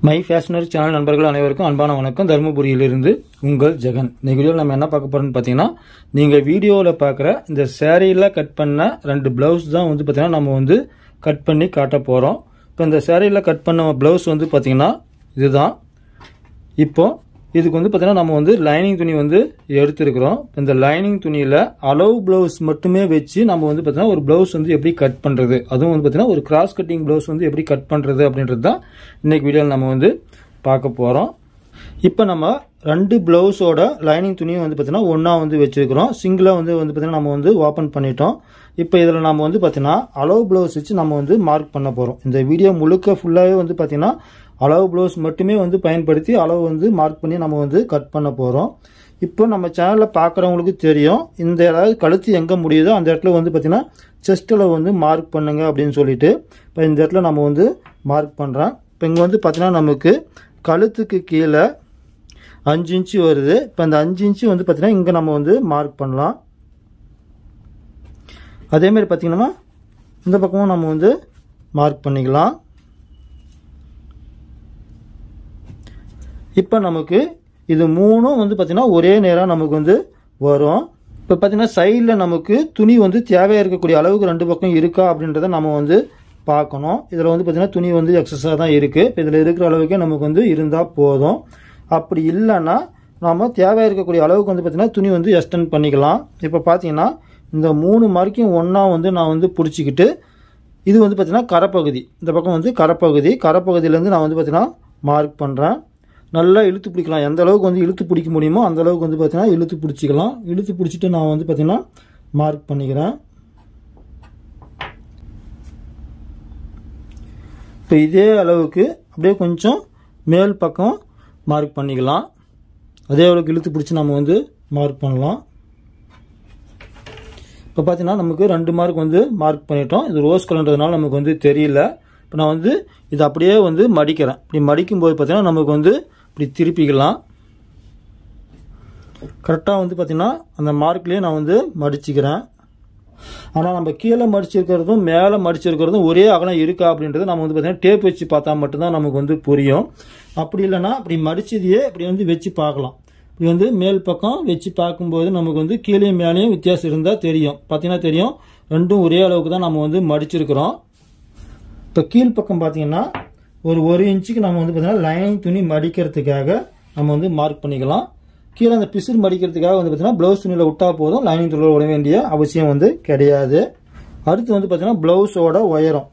My ஃபேஷனரி channel நண்பர்கள் அனைவருக்கும் அன்பான வணக்கம். தருமபுரியிலிருந்து உங்கள் ஜெகன். இந்த வீடியோவில் நம்ம என்ன பார்க்க போறோம்னு பார்த்தீங்கன்னா, நீங்கள் வீடியோவில் பார்க்குற இந்த சேரீயில் கட் பண்ண 2 பிளவுஸ் தான் வந்து பார்த்தீங்கன்னா நம்ம வந்து கட் பண்ணி காட்ட போகிறோம். இப்போ இந்த சேரீயில் கட் பண்ண பிளவுஸ் வந்து பார்த்தீங்கன்னா இதுதான். இப்போ இதுக்கு வந்து பார்த்தீங்கன்னா நம்ம வந்து லைனிங் துணி வந்து எடுத்துருக்கிறோம். இந்த லைனிங் துணியில் அளவு பிளவுஸ் மட்டுமே வச்சு நம்ம வந்து பார்த்தீங்கன்னா ஒரு பிளவுஸ் வந்து எப்படி கட் பண்ணுறது, அதுவும் வந்து பார்த்தீங்கன்னா ஒரு கிராஸ் கட்டிங் பிளவுஸ் வந்து எப்படி கட் பண்ணுறது அப்படின்றது தான் இன்னைக்கு வீடியோவில் நம்ம வந்து பார்க்க போகிறோம். இப்போ நம்ம 2 பிளவுஸோட லைனிங் துணியும் வந்து பார்த்தீங்கன்னா ஒன்றா வந்து வச்சுருக்கிறோம். சிங்கிளாக வந்து பார்த்தீங்கன்னா நம்ம வந்து ஓப்பன் பண்ணிட்டோம். இப்போ இதில் நம்ம வந்து பார்த்தீங்கன்னா அளவு பிளவுஸ் வச்சு நம்ம வந்து மார்க் பண்ண போகிறோம். இந்த வீடியோ முழுக்க ஃபுல்லாகவே வந்து பார்த்தீங்கன்னா அளவு பிளவுஸ் மட்டுமே வந்து பயன்படுத்தி அளவு வந்து மார்க் பண்ணி நம்ம வந்து கட் பண்ண போகிறோம். இப்போ நம்ம சேனலில் பார்க்குறவங்களுக்கு தெரியும், இந்த ஏதாவது கழுத்து எங்கே முடியுதோ அந்த இடத்துல வந்து பார்த்தீங்கன்னா செஸ்ட் அளவு வந்து மார்க் பண்ணுங்க அப்படின்னு சொல்லிட்டு இப்போ இந்த இடத்துல நம்ம வந்து மார்க் பண்ணுறோம். இப்போ இங்கே வந்து பார்த்தீங்கன்னா நமக்கு கழுத்துக்கு கீழே 5 இன்ச்சு வருது. இப்போ அந்த 5 இன்ச்சு வந்து பார்த்தீங்கன்னா இங்கே நம்ம வந்து மார்க் பண்ணலாம். அதேமாதிரி பார்த்தீங்கன்னா இந்த பக்கமும் நம்ம வந்து மார்க் பண்ணிக்கலாம். இப்போ நமக்கு இது மூணும் வந்து பார்த்தீங்கன்னா ஒரே நேரம் நமக்கு வந்து வரும். இப்போ பார்த்தீங்கன்னா சைடில் நமக்கு துணி வந்து தேவையாக இருக்கக்கூடிய அளவுக்கு 2 பக்கம் இருக்கா அப்படின்றத நம்ம வந்து பார்க்கணும். இதில் வந்து பார்த்தீங்கன்னா துணி வந்து எக்ஸஸாக தான் இருக்குது. இப்போ இதில் இருக்கிற அளவுக்கே நமக்கு வந்து இருந்தால் போதும். அப்படி இல்லைன்னா நம்ம தேவையாக இருக்கக்கூடிய அளவுக்கு வந்து பார்த்தீங்கன்னா துணி வந்து எக்ஸ்டெண்ட் பண்ணிக்கலாம். இப்போ பார்த்தீங்கன்னா இந்த 3 மார்க்கையும் ஒன்றா வந்து நான் வந்து பிடிச்சிக்கிட்டு இது வந்து பார்த்தீங்கன்னா கரைப்பகுதி, இந்த பக்கம் வந்து கரைப்பகுதியிலேருந்து நான் வந்து பார்த்தீங்கன்னா மார்க் பண்ணுறேன். நல்லா இழுத்து பிடிக்கலாம். எந்த அளவுக்கு வந்து இழுத்து பிடிக்க முடியுமோ அந்த அளவுக்கு வந்து பார்த்தீங்கன்னா இழுத்து பிடிச்சிக்கலாம். இழுத்து பிடிச்சிட்டு நான் வந்து பார்த்தீங்கன்னா மார்க் பண்ணிக்கிறேன். இப்போ இதே அளவுக்கு அப்படியே கொஞ்சம் மேல் பக்கம் மார்க் பண்ணிக்கலாம். அதே அளவுக்கு இழுத்து பிடிச்சி நம்ம வந்து மார்க் பண்ணலாம். இப்போ பார்த்தீங்கன்னா நமக்கு 2 மார்க் வந்து மார்க் பண்ணிட்டோம். இது ரோஸ் கலர்ன்றதுனால நமக்கு வந்து தெரியல. இப்போ நான் வந்து இது அப்படியே வந்து மடிக்கிறேன். இப்படி மடிக்கும்போது பார்த்தீங்கன்னா நமக்கு வந்து இப்படி திருப்பிக்கலாம். கரெக்டாக வந்து பார்த்தீங்கன்னா அந்த மார்க்லேயே நான் வந்து மடிச்சுக்கிறேன். ஆனால் நம்ம கீழே மடிச்சிருக்கிறதும் மேலே மடிச்சிருக்கிறதும் ஒரே அகலம் இருக்கா அப்படின்றது நம்ம வந்து பார்த்தீங்கன்னா டேப் வச்சு பார்த்தா மட்டும்தான் நமக்கு வந்து புரியும். அப்படி இல்லைன்னா அப்படி மடிச்சதையே இப்படி வந்து வச்சு பார்க்கலாம். இப்படி வந்து மேல் பக்கம் வச்சு பார்க்கும்போது நமக்கு வந்து கீழே மேலேயும் வித்தியாசம் இருந்தால் தெரியும். பார்த்தீங்கன்னா தெரியும், ரெண்டும் ஒரே அளவுக்கு தான் நம்ம வந்து மடிச்சிருக்கிறோம். இப்போ கீழ்ப்பக்கம் பார்த்தீங்கன்னா ஒரு 1 இன்ச்சுக்கு நம்ம வந்து பார்த்தீங்கன்னா லைனிங் துணி மடிக்கிறதுக்காக நம்ம வந்து மார்க் பண்ணிக்கலாம். கீழே அந்த பிசுறு மடிக்கிறதுக்காக வந்து பார்த்தீங்கன்னா ப்ளவுஸ் துணியில் விட்டால் போதும், லைனிங் துணியில் விட வேண்டிய அவசியம் வந்து கிடையாது. அடுத்து வந்து பார்த்தீங்கன்னா ப்ளவுஸோட உயரம்,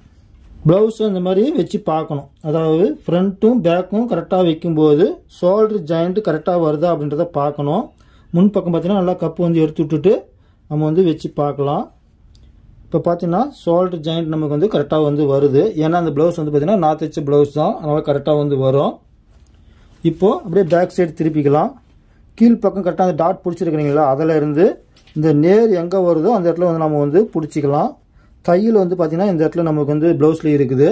ப்ளவுஸும் இந்த மாதிரி வச்சு பார்க்கணும். அதாவது ஃப்ரண்ட்டும் பேக்கும் கரெக்டாக வைக்கும்போது ஷோல்டர் ஜாயிண்ட் கரெக்டாக வருதா அப்படின்றத பார்க்கணும். முன்பக்கம் பார்த்தீங்கன்னா நல்லா கப்பு வந்து எடுத்து விட்டுட்டு நம்ம வந்து வச்சு பார்க்கலாம். இப்போ பார்த்தீங்கன்னா ஷோல்டர் ஜாயிண்ட் நமக்கு வந்து கரெக்டாக வந்து வருது. ஏன்னா அந்த ப்ளவுஸ் வந்து பார்த்தீங்கன்னா நான் தைச்ச ப்ளவுஸ் தான், அதனால் கரெக்டாக வந்து வரும். இப்போது அப்படியே பேக் சைடு திருப்பிக்கலாம். கீழ்ப்பக்கம் கரெக்டாக அந்த டாட் பிடிச்சிருக்கிறீங்களா, அதில் இருந்து இந்த நேர் எங்கே வருதோ அந்த இடத்துல வந்து நம்ம வந்து பிடிச்சிக்கலாம். தையல் வந்து பார்த்தீங்கன்னா இந்த இடத்துல நமக்கு வந்து ப்ளவுஸில் இருக்குது.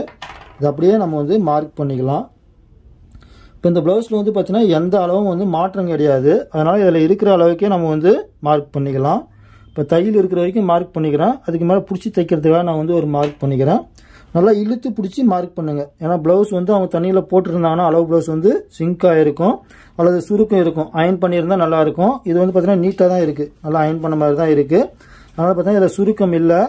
இது அப்படியே நம்ம வந்து மார்க் பண்ணிக்கலாம். இப்போ இந்த ப்ளவுஸில் வந்து பார்த்தீங்கன்னா எந்த அளவும் வந்து மாற்றம் கிடையாது. அதனால் இதில் இருக்கிற அளவுக்கே நம்ம வந்து மார்க் பண்ணிக்கலாம். இப்போ தையல் இருக்கிற வரைக்கும் மார்க் பண்ணிக்கிறேன். அதுக்கு மேலே பிடிச்சி தைக்கிறதுக்காக நான் வந்து ஒரு மார்க் பண்ணிக்கிறேன். நல்லா இழுத்து பிடிச்சி மார்க் பண்ணுங்கள். ஏன்னா ப்ளவுஸ் வந்து அவங்க தண்ணியில் போட்டுருந்தாங்கன்னா அளவு ப்ளவுஸ் வந்து சிங்காக இருக்கும் அல்லது சுருக்கம் இருக்கும். அயன் பண்ணியிருந்தால் நல்லாயிருக்கும். இது வந்து பார்த்தீங்கன்னா நீட்டாக தான் இருக்குது, நல்லா அயன் பண்ண மாதிரி தான் இருக்குது. அதனால் பார்த்தீங்கன்னா இதில் சுருக்கம் இல்லை.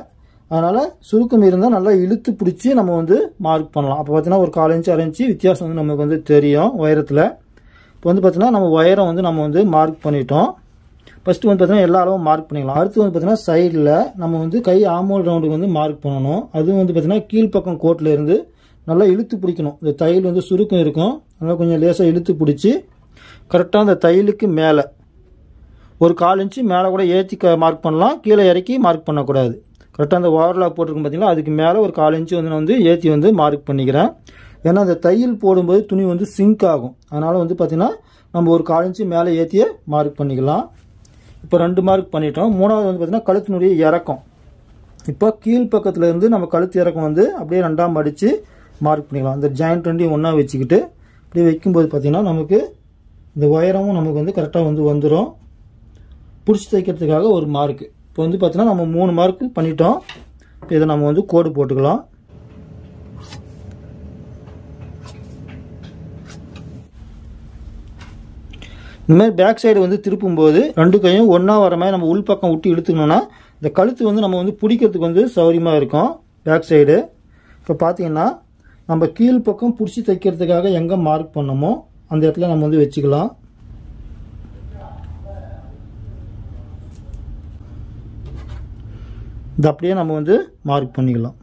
அதனால் சுருக்கம் இருந்தால் நல்லா இழுத்து பிடிச்சி நம்ம வந்து மார்க் பண்ணலாம். அப்போ பார்த்தீங்கன்னா ஒரு 1/4 இன்ச்சு 1/2 இன்ச்சு வித்தியாசம் வந்து நமக்கு வந்து தெரியும் உயரத்தில். இப்போ வந்து பார்த்தீங்கன்னா நம்ம உயரம் வந்து நம்ம வந்து மார்க் பண்ணிட்டோம். ஃபஸ்ட்டு வந்து பார்த்தீங்கன்னா எல்லா அளவும் மார்க் பண்ணிக்கலாம். அடுத்து வந்து பார்த்தீங்கன்னா சைடில் நம்ம வந்து கை ஆமோல் ரவுண்டுக்கு வந்து மார்க் பண்ணணும். அதுவும் வந்து பார்த்தீங்கன்னா கீழ்ப்பக்கம் கோட்டில் இருந்து நல்லா இழுத்து பிடிக்கணும். இந்த தையல் வந்து சுருக்கம் இருக்கும், அதனால் கொஞ்சம் லேசாக இழுத்து பிடிச்சி கரெக்டாக அந்த தையலுக்கு மேலே ஒரு 1/4 இன்ச்சு மேலே கூட ஏற்றி மார்க் பண்ணலாம். கீழே இறக்கி மார்க் பண்ணக்கூடாது. கரெக்டாக அந்த ஓவர்லாக் போட்டிருக்கும் பார்த்தீங்கன்னா அதுக்கு மேலே ஒரு 1/4 இன்ச்சு வந்து நான் வந்து ஏற்றி வந்து மார்க் பண்ணிக்கிறேன். ஏன்னா அந்த தையல் போடும்போது துணி வந்து சிங்க் ஆகும். அதனால் வந்து பார்த்தீங்கன்னா நம்ம ஒரு 1/4 இன்ச்சு மேலே ஏற்றியே மார்க் பண்ணிக்கலாம். இப்போ 2 மார்க் பண்ணிட்டோம். மூணாவது வந்து பார்த்தீங்கன்னா கழுத்தினுடைய இறக்கம். இப்போ கீழ்ப்பக்கத்தில் இருந்து நம்ம கழுத்து இறக்கம் வந்து அப்படியே 2ஆக மடித்து மார்க் பண்ணிக்கலாம். அந்த ஜாயிண்ட் 2 ஒன்றா வச்சுக்கிட்டு அப்படியே வைக்கும்போது பார்த்தீங்கன்னா நமக்கு இந்த உயரமும் நமக்கு வந்து கரெக்டாக வந்து வந்துடும். பிடிச்சி தைக்கிறதுக்காக ஒரு மார்க்கு. இப்போ வந்து பார்த்தீங்கன்னா நம்ம 3 மார்க் பண்ணிட்டோம். இதை நம்ம வந்து கோடு போட்டுக்கலாம். இந்த மாதிரி பேக் சைடு வந்து திருப்பும்போது ரெண்டு கையும் ஒன்றா வர மாதிரி நம்ம உள் பக்கம் விட்டு இழுத்துக்கணும்னா இந்த கழுத்து வந்து நம்ம வந்து பிடிக்கிறதுக்கு வந்து சௌகரியமாக இருக்கும் பேக் சைடு. இப்போ பார்த்தீங்கன்னா நம்ம கீழ் பக்கம் பிடிச்சி தைக்கிறதுக்காக எங்கே மார்க் பண்ணமோ அந்த இடத்துல நம்ம வந்து வச்சுக்கலாம். இது அப்படியே நம்ம வந்து மார்க் பண்ணிக்கலாம்.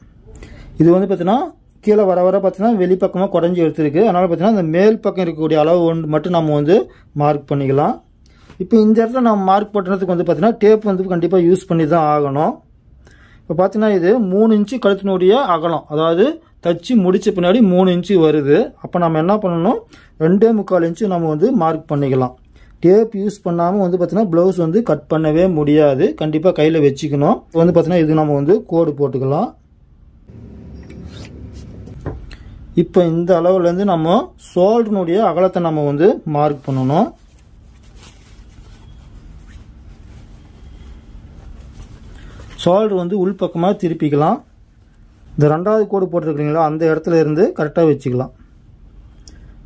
இது வந்து பார்த்தீங்கன்னா கீழே வர வர பார்த்தீங்கன்னா வெளிப்பக்கமாக குறைஞ்சி எடுத்துருக்கு. அதனால் பார்த்தீங்கன்னா இந்த மேல் பக்கம் இருக்கக்கூடிய அளவு ஒன்று மட்டும் நம்ம வந்து மார்க் பண்ணிக்கலாம். இப்போ இந்த இடத்துல நம்ம மார்க் பண்ணுறதுக்கு வந்து பார்த்தீங்கன்னா டேப் வந்து கண்டிப்பாக யூஸ் பண்ணி தான் ஆகணும். இப்போ பார்த்தீங்கன்னா இது 3 இன்ச்சு கழுத்தினுடைய அகலம், அதாவது தச்சு முடித்த பின்னாடி 3 இன்ச்சு வருது. அப்போ நம்ம என்ன பண்ணணும், 2.25 இன்ச்சு நம்ம வந்து மார்க் பண்ணிக்கலாம். டேப் யூஸ் பண்ணாமல் வந்து பார்த்தீங்கன்னா ப்ளவுஸ் வந்து கட் பண்ணவே முடியாது. கண்டிப்பாக கையில் வச்சுக்கணும். வந்து பார்த்தீங்கன்னா இது நம்ம வந்து கோடு போட்டுக்கலாம். இப்போ இந்த அளவுலேருந்து நம்ம ஷோல்டருடைய அகலத்தை நம்ம வந்து மார்க் பண்ணணும். ஷோல்டர் வந்து உள்பக்கமாக திருப்பிக்கலாம். இந்த 2வது கோடு போட்டிருக்கிறீங்களா அந்த இடத்துல இருந்து கரெக்டாக வச்சுக்கலாம்.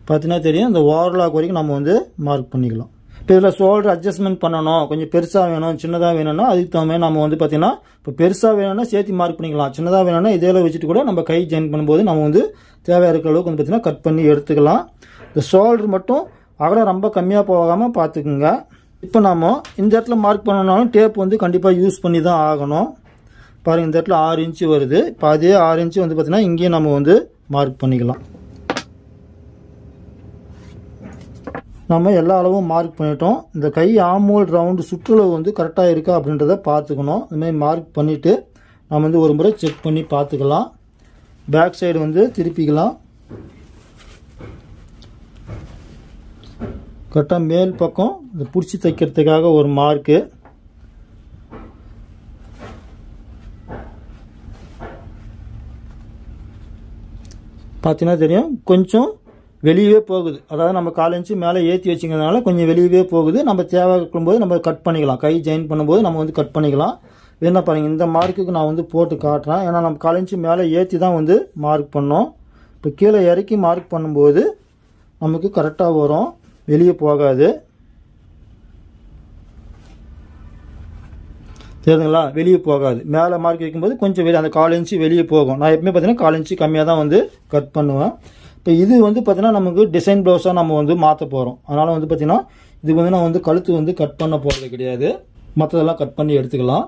பார்த்தீங்கன்னா தெரியும், இந்த ஓவர்லாக் வரைக்கும் நம்ம வந்து மார்க் பண்ணிக்கலாம். இப்போ இதில் ஷோல்டர் அட்ஜஸ்ட்மெண்ட் பண்ணணும், கொஞ்சம் பெருசாக வேணும் சின்னதாக வேணும்னா அதுக்கு தகுந்த நம்ம வந்து பார்த்தீங்கன்னா இப்போ பெருசாக வேணும்னா சேர்த்து மார்க் பண்ணிக்கலாம். சின்னதாக வேணும்னா இதில் வச்சுட்டு கூட நம்ம கை ஜாயின் பண்ணும்போது நம்ம வந்து தேவையாக இருக்கிற அளவுக்கு வந்து பார்த்தீங்கன்னா கட் பண்ணி எடுத்துக்கலாம். இந்த ஷோல்டர் மட்டும் அகலம் ரொம்ப கம்மியாக போகாமல் பார்த்துக்குங்க. இப்போ நம்ம இந்த இடத்துல மார்க் பண்ணணும்னாலும் டேப் வந்து கண்டிப்பாக யூஸ் பண்ணி தான் ஆகணும். பாருங்கள், இந்த இடத்துல 6 இன்ச்சு வருது. இப்போ அதே 6 இன்ச்சு வந்து பார்த்தீங்கன்னா இங்கேயும் நம்ம வந்து மார்க் பண்ணிக்கலாம். நம்ம எல்லா அளவும் மார்க் பண்ணிட்டோம். இந்த கை ஆமோல் ரவுண்டு சுற்றளவு வந்து கரெக்டாக இருக்கா அப்படின்றத பார்த்துக்கணும். இதுமாதிரி மார்க் பண்ணிவிட்டு நம்ம வந்து ஒரு முறை செக் பண்ணி பார்த்துக்கலாம். பேக் சைடு வந்து திருப்பிக்கலாம். கரெக்டாக மேல் பக்கம் இந்த பிடிச்சி தைக்கிறதுக்காக ஒரு மார்க்கு. பார்த்தீங்கன்னா தெரியும், கொஞ்சம் வெளியவே போகுது. அதாவது நம்ம 4 இன்ச்சு மேலே ஏற்றி வச்சுக்கிறதுனால கொஞ்சம் வெளியவே போகுது. நம்ம தேவைக்கும் போது நம்ம கட் பண்ணிக்கலாம். கை ஜாயின் பண்ணும்போது நம்ம வந்து கட் பண்ணிக்கலாம். என்ன பாருங்கள், இந்த மார்க்குக்கு நான் வந்து போட்டு காட்டுறேன். ஏன்னா நம்ம 4 இன்ச்சு மேலே ஏற்றி தான் வந்து மார்க் பண்ணோம். இப்போ கீழே இறக்கி மார்க் பண்ணும்போது நமக்கு கரெக்டாக வரும், வெளியே போகாது. தெரியுதுங்களா, வெளியே போகாது. மேலே மார்க் வைக்கும்போது கொஞ்சம் வெளியே அந்த 4 இன்ச்சு வெளியே போகும். நான் எப்பவுமே பார்த்தீங்கன்னா 4 இன்ச்சு கம்மியாக தான் வந்து கட் பண்ணுவேன். இப்போ இது வந்து பார்த்தீங்கன்னா நமக்கு டிசைன் ப்ளவுஸாக நம்ம வந்து மாற்ற போகிறோம். அதனால் வந்து பார்த்தீங்கன்னா இது வந்து நான் வந்து கழுத்து வந்து கட் பண்ண போகிறது கிடையாது. மற்றதெல்லாம் கட் பண்ணி எடுத்துக்கலாம்.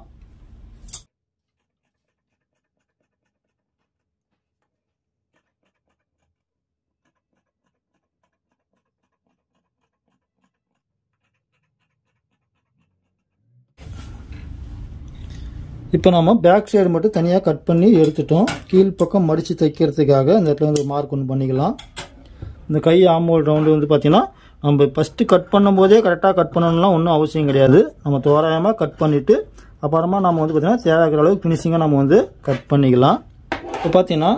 இப்போ நம்ம பேக் சைடு மட்டும் தனியாக கட் பண்ணி எடுத்துட்டோம். கீழ்ப்பக்கம் மடித்து தைக்கிறதுக்காக இந்த இடத்துல வந்து மார்க் ஒன்று பண்ணிக்கலாம். இந்த கை ஆமோல் ரவுண்டு வந்து பார்த்திங்கன்னா நம்ம ஃபஸ்ட்டு கட் பண்ணும்போதே கரெக்டாக கட் பண்ணணும்லாம் ஒன்றும் அவசியம் கிடையாது. நம்ம தோராயமாக கட் பண்ணிவிட்டு அப்புறமா நம்ம வந்து பார்த்திங்கன்னா தேவையான அளவுக்கு ஃபினிஷிங்காக நம்ம வந்து கட் பண்ணிக்கலாம். இப்போ பார்த்தீங்கன்னா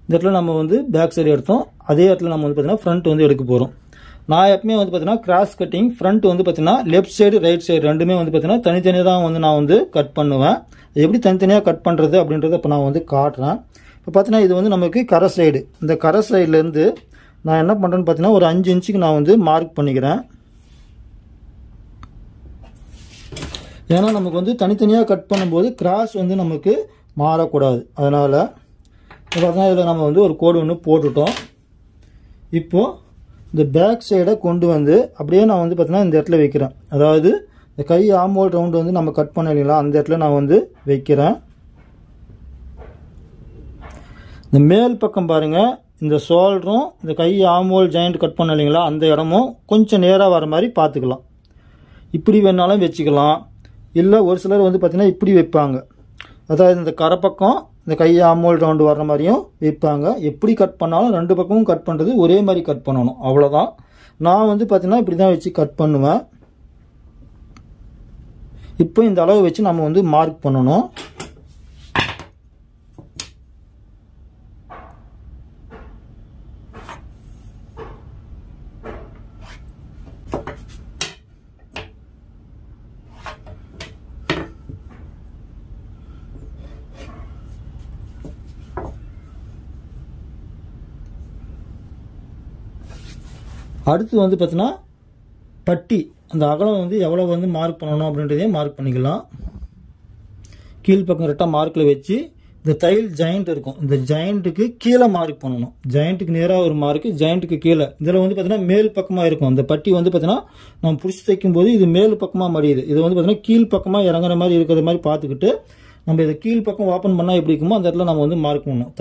இந்த இடத்துல நம்ம வந்து பேக் சைடு எடுத்தோம். அதே இடத்துல நம்ம வந்து பார்த்திங்கன்னா ஃப்ரண்ட் வந்து எடுக்க போகிறோம். நான் எப்பவுமே வந்து பார்த்தீங்கன்னா கிராஸ் கட்டிங் ஃப்ரண்ட் வந்து பார்த்தீங்கன்னா லெஃப்ட் சைடு ரைட் சைடு ரெண்டுமே வந்து பார்த்தீங்கன்னா தனித்தனியாக தான் வந்து நான் வந்து கட் பண்ணுவேன். எப்படி தனித்தனியாக கட் பண்ணுறது அப்படின்றத இப்போ நான் வந்து காட்டுறேன். இப்போ பார்த்தீங்கன்னா இது வந்து நமக்கு கரை சைடு. இந்த கரை சைட்லேருந்து நான் என்ன பண்ணுறேன்னு பார்த்தீங்கன்னா ஒரு 5 இன்ச்சுக்கு நான் வந்து மார்க் பண்ணிக்கிறேன். ஏன்னா நமக்கு வந்து தனித்தனியாக கட் பண்ணும்போது கிராஸ் வந்து நமக்கு மாறக்கூடாது. அதனால் பார்த்தீங்கன்னா இதில் நம்ம வந்து ஒரு கோடு ஒன்று போட்டுட்டோம். இப்போது இந்த பேக் சைடை கொண்டு வந்து அப்படியே நான் வந்து பார்த்தீங்கன்னா இந்த இடத்துல வைக்கிறேன். அதாவது இந்த கை ஆமோல் ரவுண்டு வந்து நம்ம கட் பண்ண இல்லைங்களா, அந்த இடத்துல நான் வந்து வைக்கிறேன். இந்த மேல் பக்கம் பாருங்கள், இந்த ஷோல்டரும் இந்த கை ஆமோல் ஜாயிண்ட் கட் பண்ண இல்லைங்களா, அந்த இடமும் கொஞ்சம் நேராக வர மாதிரி பார்த்துக்கலாம். இப்படி வேணாலும் வச்சுக்கலாம். இல்லை ஒரு சிலர் வந்து பார்த்திங்கன்னா இப்படி வைப்பாங்க. அதாவது இந்த கரை பக்கம் இந்த கை ஆமோல் ரவுண்டு வர்ற மாதிரியும் வைப்பாங்க. எப்படி கட் பண்ணாலும் 2 பக்கமும் கட் பண்ணுறது ஒரே மாதிரி கட் பண்ணணும், அவ்வளோதான். நான் வந்து பார்த்திங்கன்னா இப்படி தான் வச்சு கட் பண்ணுவேன். இப்போ இந்த அளவு வச்சு நம்ம வந்து மார்க் பண்ணணும். அடுத்து வந்து பார்த்தீங்கன்னா பட்டி அந்த அகலம் வந்து எவ்வளோ வந்து மார்க் பண்ணணும் அப்படின்றதையும் மார்க் பண்ணிக்கலாம். கீழ்ப்பக்கம் கரெக்டாக மார்க்கில் வச்சு இந்த தையல் ஜாயிண்ட் இருக்கும், இந்த ஜாயிண்ட்டுக்கு கீழே மார்க் பண்ணணும். ஜாயிண்ட்டுக்கு நேராக ஒரு மார்க்கு, ஜாயிண்ட்டுக்கு கீழே. இதில் வந்து பார்த்தீங்கன்னா மேல் பக்கமாக இருக்கும். அந்த பட்டி வந்து பார்த்தீங்கன்னா நம்ம பிடிச்சி தைக்கும்போது இது மேல் பக்கமாக மடியுது. இது வந்து பார்த்தீங்கன்னா கீழ் பக்கமாக இறங்குற மாதிரி இருக்கிற மாதிரி பார்த்துக்கிட்டு நம்ம இதை கீழ் பக்கம் ஓப்பன் பண்ணால் எப்படி இருக்குமோ அந்த இடத்துல நம்ம வந்து மார்க் பண்ணணும்.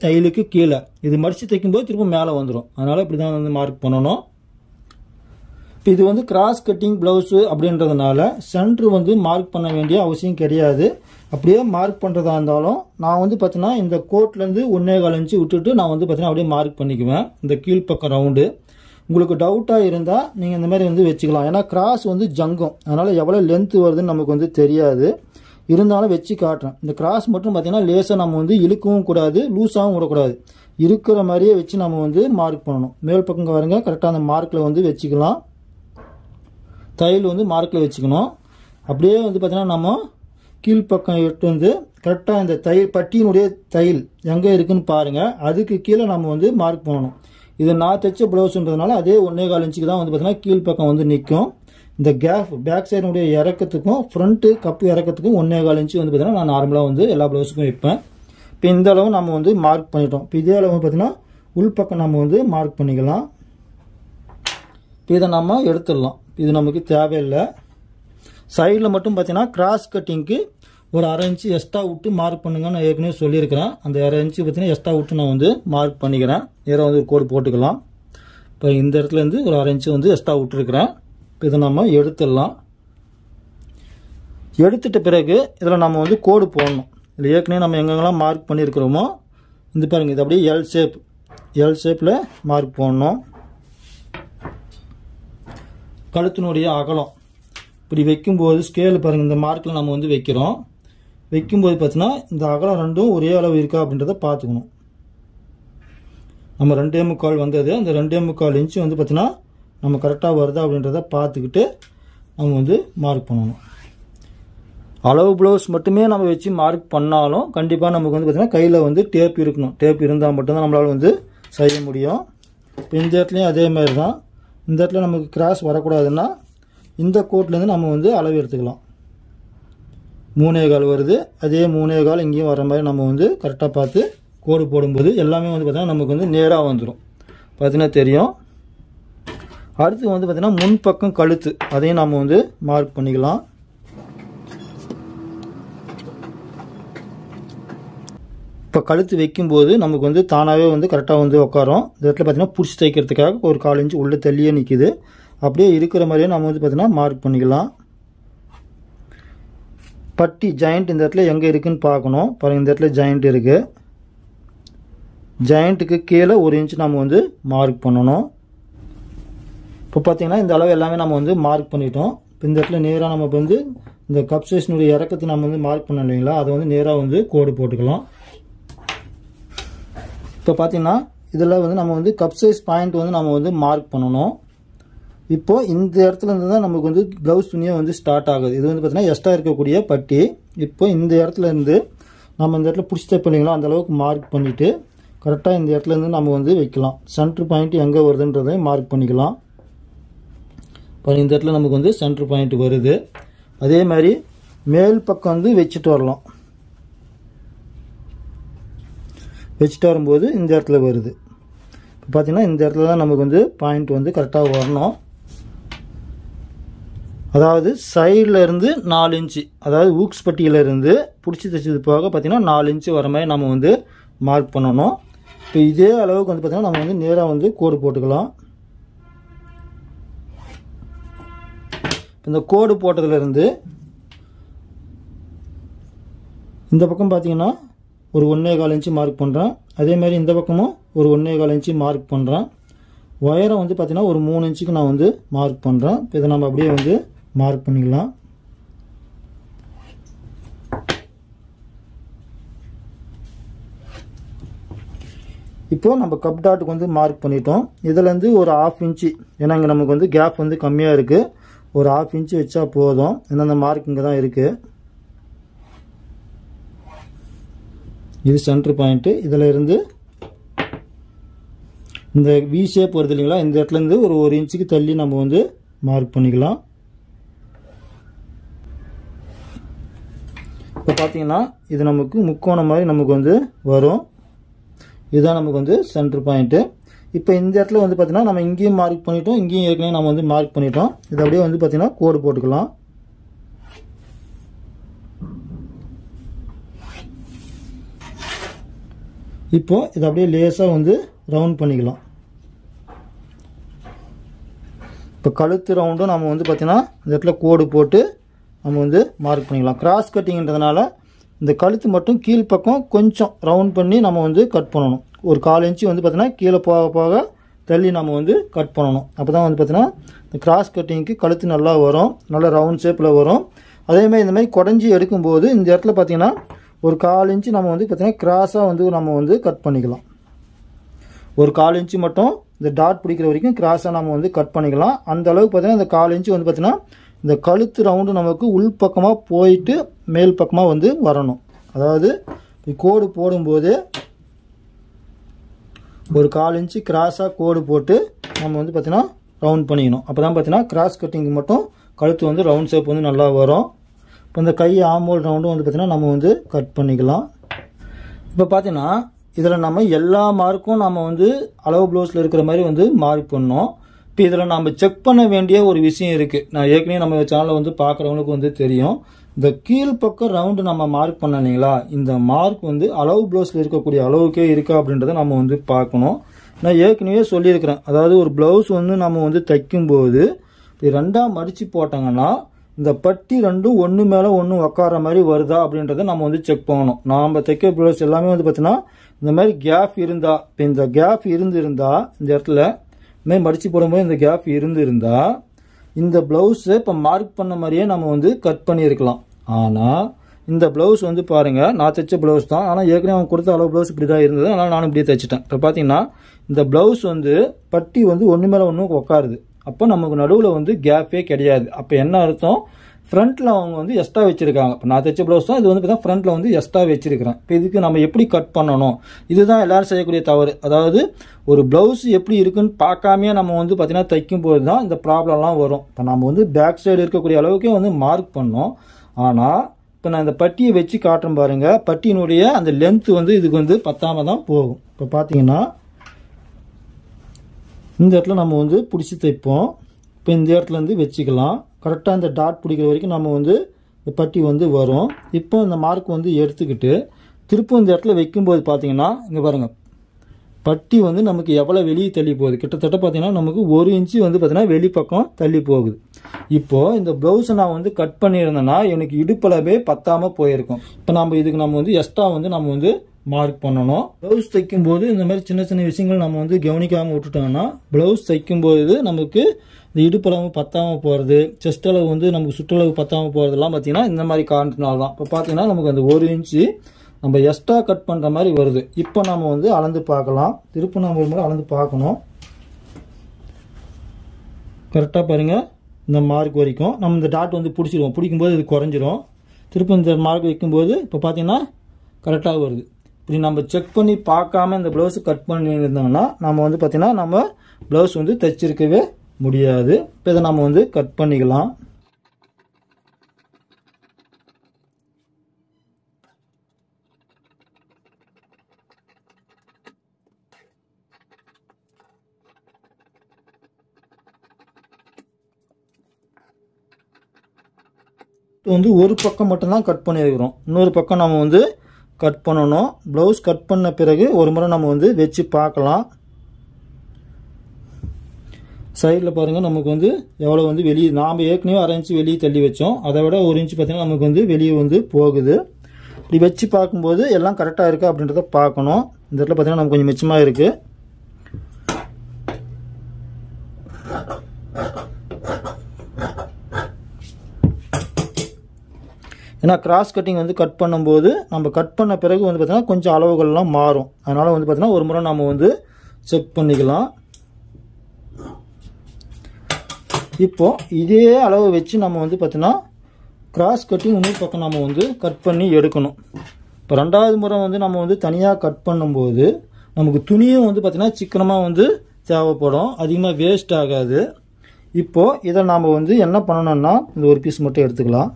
தையலுக்கு கீழே இது மடித்து தைக்கும்போது திரும்ப மேலே வந்துடும். அதனால் இப்படி தான் வந்து மார்க் பண்ணணும். இப்போ இது வந்து கிராஸ் கட்டிங் ப்ளவுஸு அப்படின்றதுனால சென்ட்ரு வந்து மார்க் பண்ண வேண்டிய அவசியம் கிடையாது. அப்படியே மார்க் பண்ணுறதா இருந்தாலும் நான் வந்து பார்த்தீங்கன்னா இந்த கோட்லேருந்து 1.25 இன்ச்சு விட்டுட்டு நான் வந்து பார்த்தீங்கன்னா அப்படியே மார்க் பண்ணிக்குவேன் இந்த கீழ்ப்பக்கம் ரவுண்டு. உங்களுக்கு டவுட்டாக இருந்தால் நீங்கள் இந்த மாதிரி வந்து வச்சுக்கலாம். ஏன்னா கிராஸ் வந்து ஜங்கும், அதனால் எவ்வளோ லென்த்து வருதுன்னு நமக்கு வந்து தெரியாது. இருந்தாலும் வச்சு காட்டுறேன். இந்த கிராஸ் மட்டும் பார்த்தீங்கன்னா லேசாக நம்ம வந்து இழுக்கவும் கூடாது, லூஸாகவும் விடக்கூடாது. இருக்கிற மாதிரியே வச்சு நம்ம வந்து மார்க் பண்ணணும். மேல் பக்கம் பாருங்க, கரெக்டாக அந்த மார்க்கில் வந்து வச்சுக்கலாம். தையல் வந்து மார்க்கில் வச்சுக்கணும். அப்படியே வந்து பார்த்தீங்கன்னா நம்ம கீழ்ப்பக்கம் எடுத்து வந்து கரெக்டாக இந்த தையல் பட்டியினுடைய தையல் எங்கே இருக்குன்னு பாருங்கள், அதுக்கு கீழே நம்ம வந்து மார்க் பண்ணணும். இது நான் தைச்ச ப்ளவுஸ்ன்றதுனால அதே 1.25 இன்ச்சுக்கு தான் வந்து பார்த்தீங்கன்னா கீழ்ப்பக்கம் வந்து நிற்கும். இந்த கேப் பேக் சைடுடைய இறக்கத்துக்கும் ஃப்ரண்ட்டு கப்பு இறக்கத்துக்கும் 1.25 இன்ச்சு வந்து பார்த்தீங்கன்னா நான் நார்மலாக வந்து எல்லா ப்ளவுஸுக்கும் வைப்பேன். இப்போ இந்த அளவு நம்ம வந்து மார்க் பண்ணிட்டோம். இப்போ இதே அளவு பார்த்தீங்கன்னா உள்பக்கம் நம்ம வந்து மார்க் பண்ணிக்கலாம். இப்போ இதை நம்ம எடுத்துடலாம். இது நமக்கு தேவையில்லை. சைடில் மட்டும் பார்த்தீங்கன்னா கிராஸ் கட்டிங்க்கு ஒரு 1/2 இன்ச்சு எக்ஸ்ட்ரா விட்டு மார்க் பண்ணுங்க. நான் ஏற்கனவே சொல்லியிருக்கிறேன். அந்த 1/2 இன்ச்சு பார்த்தீங்கன்னா எக்ஸ்ட்ரா விட்டு நான் வந்து மார்க் பண்ணிக்கிறேன். நேராக வந்து ஒரு கோடு போட்டுக்கலாம். இப்போ இந்த இடத்துலேருந்து ஒரு 1/2 இன்ச்சு வந்து எக்ஸ்ட்ரா விட்டுருக்கிறேன். இப்போ இதை நம்ம எடுத்துடலாம். எடுத்துட்ட பிறகு இதில் நம்ம வந்து கோடு போடணும். இதில் ஏற்கனவே நம்ம எங்கெங்கெல்லாம் மார்க் பண்ணியிருக்கிறோமோ இந்த பாருங்கள், இது அப்படியே எல் ஷேப்பில் மார்க் போடணும். கழுத்தினுடைய அகலம் இப்படி வைக்கும்போது ஸ்கேல் பாருங்கள், இந்த மார்க்கில் நம்ம வந்து வைக்கிறோம். வைக்கும்போது பார்த்தீங்கன்னா இந்த அகலம் ரெண்டும் ஒரே அளவு இருக்கா அப்படின்றத பார்த்துக்கணும். நம்ம 2.25 வந்தது, அந்த 2.25 இன்ச்சு வந்து பார்த்தீங்கன்னா நம்ம கரெக்டாக வருதா அப்படின்றத பார்த்துக்கிட்டு நம்ம வந்து மார்க் பண்ணணும். அளவு ப்ளவுஸ் மட்டுமே நம்ம வச்சு மார்க் பண்ணாலும் கண்டிப்பாக நமக்கு வந்து பார்த்தீங்கன்னா கையில் வந்து டேப் இருக்கணும். டேப் இருந்தால் மட்டும்தான் நம்மளால் வந்து செய்ய முடியும். இப்போ இந்த இடத்துலையும் அதே மாதிரி தான். இந்த இடத்துல நமக்கு கிராஸ் வரக்கூடாதுன்னா இந்த கோட்லேருந்து நம்ம வந்து அளவு எடுத்துக்கலாம். 3.25 வருது, அதே 3.25 இங்கேயும் வர மாதிரி நம்ம வந்து கரெக்டாக பார்த்து கோடு போடும்போது எல்லாமே வந்து பார்த்தீங்கன்னா நமக்கு வந்து நேராக வந்துடும். பார்த்தீங்கன்னா தெரியும். அடுத்து வந்து பார்த்தீங்கன்னா முன்பக்கம் கழுத்து, அதையும் நம்ம வந்து மார்க் பண்ணிக்கலாம். இப்போ கழுத்து வைக்கும்போது நமக்கு வந்து தானாகவே வந்து கரெக்டாக வந்து உட்காரும். இந்த இடத்துல பார்த்தீங்கன்னா பிடிச்சி தைக்கிறதுக்காக ஒரு 1/4 இன்ச்சு உள்ளே தள்ளியே நிற்கிது. அப்படியே இருக்கிற மாதிரியே நம்ம வந்து பார்த்தீங்கன்னா மார்க் பண்ணிக்கலாம். பட்டி ஜாயிண்ட் இந்த இடத்துல எங்கே இருக்குதுன்னு பார்க்கணும். பாருங்கள், இந்த இடத்துல ஜாயிண்ட் இருக்குது. ஜாயிண்ட்டுக்கு கீழே 1 இன்ச்சு நம்ம வந்து மார்க் பண்ணணும். இப்போ பார்த்தீங்கன்னா இந்த அளவு எல்லாமே நம்ம வந்து மார்க் பண்ணிட்டோம். இப்போ இந்த இடத்துல நேராக நம்ம வந்து இந்த கப் சைஸ்னுடைய இறக்கத்தை நம்ம வந்து மார்க் பண்ணோம் இல்லைங்களா, அதை வந்து நேராக வந்து கோடு போட்டுக்கலாம். இப்போ பார்த்தீங்கன்னா இதில் வந்து நம்ம வந்து கப் சைஸ் பாயிண்ட் வந்து நம்ம வந்து மார்க் பண்ணணும். இப்போது இந்த இடத்துல இருந்து தான் நமக்கு வந்து ப்ளவுஸ் துணியை வந்து ஸ்டார்ட் ஆகுது. இது வந்து பார்த்தீங்கன்னா எக்ஸ்ட்ரா இருக்கக்கூடிய பட்டி. இப்போ இந்த இடத்துல இருந்து நம்ம இந்த இடத்துல பிடிச்சி தைப்போம் இல்லைங்களா, அந்த அளவுக்கு மார்க் பண்ணிவிட்டு கரெக்டாக இந்த இடத்துல இருந்து நம்ம வந்து வைக்கலாம். சென்ட்ரு பாயிண்ட் எங்கே வருதுன்றதை மார்க் பண்ணிக்கலாம். இப்போ இந்த இடத்துல நமக்கு வந்து சென்ட்ரு பாயிண்ட் வருது. அதே மாதிரி மேல் பக்கம் வந்து வச்சுட்டு வரலாம். வச்சுட்டு வரும்போது இந்த இடத்துல வருது. இப்போ பார்த்தீங்கன்னா இந்த இடத்துல தான் நமக்கு வந்து பாயிண்ட் வந்து கரெக்டாக வரணும். அதாவது சைடில் இருந்து 4 இன்ச்சு, அதாவது ஊக்ஸ் பட்டியிலேருந்து பிடிச்சி தைச்சது போக பார்த்தீங்கன்னா 4 இன்ச்சு வர மாதிரி நம்ம வந்து மார்க் பண்ணணும். இப்போ இதே அளவுக்கு வந்து பார்த்தீங்கன்னா நம்ம வந்து நேராக வந்து கோடு போட்டுக்கலாம். இந்த கோடு போட்டதுலேருந்து இந்த பக்கம் பார்த்தீங்கன்னா ஒரு 1.25 இன்ச்சு மார்க் பண்ணுறேன். அதே மாதிரி இந்த பக்கமும் ஒரு 1.25 இன்ச்சு மார்க் பண்ணுறேன். ஒயரம் வந்து பார்த்தீங்கன்னா ஒரு 3 இன்ச்சுக்கு நான் வந்து மார்க் பண்ணுறேன். இப்போ இதை நம்ம அப்படியே வந்து மார்க் பண்ணிக்கலாம். இப்போ நம்ம கப் டாட்டுக்கு வந்து மார்க் பண்ணிட்டோம். இதுலேருந்து ஒரு 1/2 இன்ச்சு, ஏன்னா இங்கே நமக்கு வந்து கேப் வந்து கம்மியாக இருக்குது, ஒரு 1/2 இன்ச்சு வச்சா போதும். ஏன்னா அந்த மார்க் இங்கே தான் இருக்குது. இது சென்ட்ரு பாயிண்ட்டு. இதில் இருந்து இந்த வி ஷேப் வருது இல்லைங்களா, இந்த இடத்துலேருந்து ஒரு 1 இன்ச்சுக்கு தள்ளி நம்ம வந்து மார்க் பண்ணிக்கலாம். இப்போ பார்த்தீங்கன்னா இது நமக்கு முக்கோணம் மாதிரி நமக்கு வந்து வரும். இதுதான் நமக்கு வந்து சென்டர் பாயிண்ட்டு. இப்போ இந்த இடத்துல வந்து பார்த்தீங்கன்னா நம்ம இங்கேயும் மார்க் பண்ணிட்டோம், இங்கேயும் ஏற்கனவே நம்ம வந்து மார்க் பண்ணிட்டோம். இது அப்படியே வந்து பார்த்தீங்கன்னா கோடு போட்டுக்கலாம். இப்போ இதை அப்படியே லேசாக வந்து ரவுண்ட் பண்ணிக்கலாம். இப்போ கழுத்து ரவுண்டும் நம்ம வந்து பார்த்தீங்கன்னா இந்த இடத்துல கோடு போட்டு நம்ம வந்து மார்க் பண்ணிக்கலாம். கிராஸ் கட்டிங்கிறதுனால இந்த கழுத்து மட்டும் கீழ்ப்பக்கம் கொஞ்சம் ரவுண்ட் பண்ணி நம்ம வந்து கட் பண்ணணும். ஒரு 1/4 இன்ச்சு வந்து பார்த்தீங்கன்னா கீழே போக போக தள்ளி நம்ம வந்து கட் பண்ணணும். அப்போ தான் வந்து பார்த்தீங்கன்னா இந்த கிராஸ் கட்டிங்க்கு கழுத்து நல்லா வரும், நல்லா ரவுண்ட் ஷேப்பில் வரும். அதேமாதிரி இந்த மாதிரி குடஞ்சி எடுக்கும்போது இந்த இடத்துல பார்த்தீங்கன்னா ஒரு 1/4 இன்ச்சு நம்ம வந்து பார்த்தீங்கன்னா கிராஸாக வந்து நம்ம வந்து கட் பண்ணிக்கலாம். ஒரு 1/4 இன்ச்சு மட்டும் இந்த டாட் பிடிக்கிற வரைக்கும் கிராஸாக நம்ம வந்து கட் பண்ணிக்கலாம். அந்த அளவுக்கு பார்த்தீங்கன்னா இந்த 1/4 இன்ச்சு வந்து பார்த்தீங்கன்னா இந்த கழுத்து ரவுண்டு நமக்கு உள் பக்கமாக போயிட்டு மேல் பக்கமாக வந்து வரணும். அதாவது கோடு போடும்போது ஒரு 1/4 இன்ச்சு கிராஸாக கோடு போட்டு நம்ம வந்து பார்த்தீங்கன்னா ரவுண்ட் பண்ணிக்கணும். அப்போ தான் பார்த்தீங்கன்னா கிராஸ் கட்டிங்கு மட்டும் கழுத்து வந்து ரவுண்ட் ஷேப் வந்து நல்லா வரும். இப்போ இந்த கை ஆம்போல் ரவுண்டும் வந்து பார்த்தீங்கன்னா நம்ம வந்து கட் பண்ணிக்கலாம். இப்போ பார்த்தீங்கன்னா இதில் நம்ம எல்லா மார்க்கும் நம்ம வந்து அளவு ப்ளவுஸில் இருக்கிற மாதிரி வந்து மார்க் பண்ணோம். இப்போ இதில் நம்ம செக் பண்ண வேண்டிய ஒரு விஷயம் இருக்குது. நான் ஏற்கனவே நம்ம சேனலில் வந்து பார்க்குறவங்களுக்கு வந்து தெரியும். இந்த கீழ்ப்பக்கம் ரவுண்டு நம்ம மார்க் பண்ண இல்லைங்களா, இந்த மார்க் வந்து அளவு ப்ளவுஸில் இருக்கக்கூடிய அளவுக்கே இருக்கா அப்படின்றத நம்ம வந்து பார்க்கணும். நான் ஏற்கனவே சொல்லியிருக்கிறேன். அதாவது ஒரு ப்ளவுஸ் வந்து நம்ம வந்து தைக்கும்போது இப்போ 2ஆக மடித்து போட்டாங்கன்னா இந்த பட்டி ரெண்டும் ஒன்று மேலே ஒன்று உக்கார மாதிரி வருதா அப்படின்றத நம்ம வந்து செக் பண்ணணும். நாம் தைக்க ப்ளவுஸ் எல்லாமே வந்து பார்த்தீங்கன்னா இந்த மாதிரி கேப் இருந்தால், இப்போ இந்த கேப் இருந்திருந்தால் இந்த இடத்துல இதுமாதிரி மடித்து போடும்போது இந்த கேப் இருந்திருந்தால் இந்த ப்ளவுஸை இப்போ மார்க் பண்ண மாதிரியே நம்ம வந்து கட் பண்ணியிருக்கலாம். ஆனால் இந்த ப்ளவுஸ் வந்து பாருங்கள், நான் தைச்ச ப்ளவுஸ் தான். ஆனால் ஏற்கனவே அவங்க கொடுத்த அளவு ப்ளவுஸ் இப்படி தான் இருந்தது, அதனால் நானும் இப்படியே தைச்சிட்டேன். இப்போ பார்த்தீங்கன்னா இந்த ப்ளவுஸ் வந்து பட்டி வந்து ஒன்று மேலே ஒன்று உட்காருது. அப்போ நமக்கு நடுவில் வந்து கேப்பே கிடையாது. அப்போ என்ன அர்த்தம், ஃப்ரண்ட்டில் அவங்க வந்து எக்ஸ்ட்ரா வச்சுருக்காங்க. இப்போ நான் தைச்ச ப்ளவுஸ் தான், இது வந்து பார்த்தா ஃப்ரண்ட்டில் வந்து எக்ஸ்ட்ரா வச்சுருக்கிறேன். இப்போ இதுக்கு நம்ம எப்படி கட் பண்ணணும், இதுதான் எல்லோரும் செய்யக்கூடிய தவறு. அதாவது ஒரு ப்ளவுஸ் எப்படி இருக்குன்னு பார்க்காமையே நம்ம வந்து பார்த்தீங்கன்னா தைக்கும்போது தான் இந்த ப்ராப்ளம்லாம் வரும். இப்போ நம்ம வந்து பேக் சைடு இருக்கக்கூடிய அளவுக்கே வந்து மார்க் பண்ணோம். ஆனால் இப்போ நான் இந்த பட்டியை வச்சு காட்டுறேன் பாருங்கள், பட்டியினுடைய அந்த லென்த்து வந்து இதுக்கு வந்து பத்தாமல் தான் போகும். இப்போ பார்த்தீங்கன்னா இந்த இடத்துல நம்ம வந்து பிடிச்சி தைப்போம். இப்போ இந்த இடத்துலேருந்து வச்சுக்கலாம். கரெக்டாக இந்த டாட் பிடிக்கிற வரைக்கும் நம்ம வந்து இந்த பட்டி வந்து வரும். இப்போ இந்த மார்க் வந்து எடுத்துக்கிட்டு திருப்பம் இந்த இடத்துல வைக்கும்போது பார்த்தீங்கன்னா இங்கே பாருங்கள், பட்டி வந்து நமக்கு எவ்வளோ வெளியே தள்ளி போகுது. கிட்டத்தட்ட பார்த்தீங்கன்னா நமக்கு 1 இன்ச்சு வந்து பார்த்தீங்கன்னா வெளிப்பக்கம் தள்ளி போகுது. இப்போது இந்த ப்ளவுஸை நான் வந்து கட் பண்ணியிருந்தேன்னா எனக்கு இடுப்பளவே பத்தாமல் போயிருக்கும். இப்போ நம்ம இதுக்கு நம்ம வந்து எக்ஸ்ட்ரா வந்து நம்ம வந்து மார்க் பண்ணணும். ப்ளவுஸ் தைக்கும்போது இந்த மாதிரி சின்ன சின்ன விஷயங்கள் நம்ம வந்து கவனிக்காமல் விட்டுட்டோம்னா ப்ளவுஸ் தைக்கும்போது நமக்கு இந்த இடுப்பளவு பத்தாமல் போகிறது, செஸ்ட் அளவு வந்து நமக்கு சுற்றளவு பத்தாமல் போகிறதுலாம் பார்த்தீங்கன்னா இந்த மாதிரி காரணத்தினால தான். இப்போ பார்த்தீங்கன்னா நமக்கு அந்த 1 இன்ச்சு நம்ம எக்ஸ்ட்ரா கட் பண்ணுற மாதிரி வருது. இப்போ நம்ம வந்து அளந்து பார்க்கலாம். திருப்பி நம்ம ஒரு முறை அளந்து பார்க்கணும். கரெக்டாக பாருங்கள், இந்த மார்க் வரைக்கும் நம்ம இந்த டாட் வந்து பிடிச்சிடுவோம். பிடிக்கும்போது இது குறைஞ்சிரும். திருப்பி இந்த மார்க் வைக்கும்போது இப்போ பார்த்தீங்கன்னா கரெக்டாக வருது. இப்படி நம்ம செக் பண்ணி பார்க்காம இந்த ப்ளவுஸு கட் பண்ணியிருந்தோம்னா நம்ம வந்து பார்த்தீங்கன்னா நம்ம ப்ளவுஸ் வந்து தைச்சிருக்கவே முடியாது. இப்போ இதை நம்ம வந்து கட் பண்ணிக்கலாம். வந்து ஒரு பக்கம் மட்டும்தான் கட் பண்ணியிருக்கிறோம். இன்னொரு பக்கம் நம்ம வந்து கட் பண்ணணும். ப்ளவுஸ் கட் பண்ண பிறகு ஒரு முறை நம்ம வந்து வச்சு பார்க்கலாம். சைடில் பாருங்கள், நமக்கு வந்து எவ்வளோ வந்து வெளியே, நாம் ஏற்கனவே 1/2 இன்ச்சு வெளியே தள்ளி வச்சோம். அதை விட 1 இன்ச்சு பார்த்தீங்கன்னா நமக்கு வந்து வெளியே வந்து போகுது. இப்படி வச்சு பார்க்கும்போது எல்லாம் கரெக்டாக இருக்கா அப்படின்றத பார்க்கணும். இந்த இடத்துல பார்த்தீங்கன்னா நமக்கு கொஞ்சம் மிச்சமாக இருக்குது. ஏன்னா கிராஸ் கட்டிங் வந்து கட் பண்ணும்போது நம்ம கட் பண்ண பிறகு வந்து பார்த்தீங்கன்னா கொஞ்சம் அளவுகள்லாம் மாறும். அதனால் வந்து பார்த்தீங்கன்னா ஒரு முறை நம்ம வந்து செக் பண்ணிக்கலாம். இப்போது இதே அளவு வச்சு நம்ம வந்து பார்த்தீங்கன்னா கிராஸ் கட்டிங் இன்னொரு பக்கம் நம்ம வந்து கட் பண்ணி எடுக்கணும். இப்போ 2வது முறை வந்து நம்ம வந்து தனியாக கட் பண்ணும்போது நமக்கு துணியும் வந்து பார்த்தீங்கன்னா சிக்கனமாக வந்து தேவைப்படும், அதிகமாக வேஸ்ட் ஆகாது. இப்போது இதை நாம் வந்து என்ன பண்ணணும்னா இந்த ஒரு பீஸ் மட்டும் எடுத்துக்கலாம்.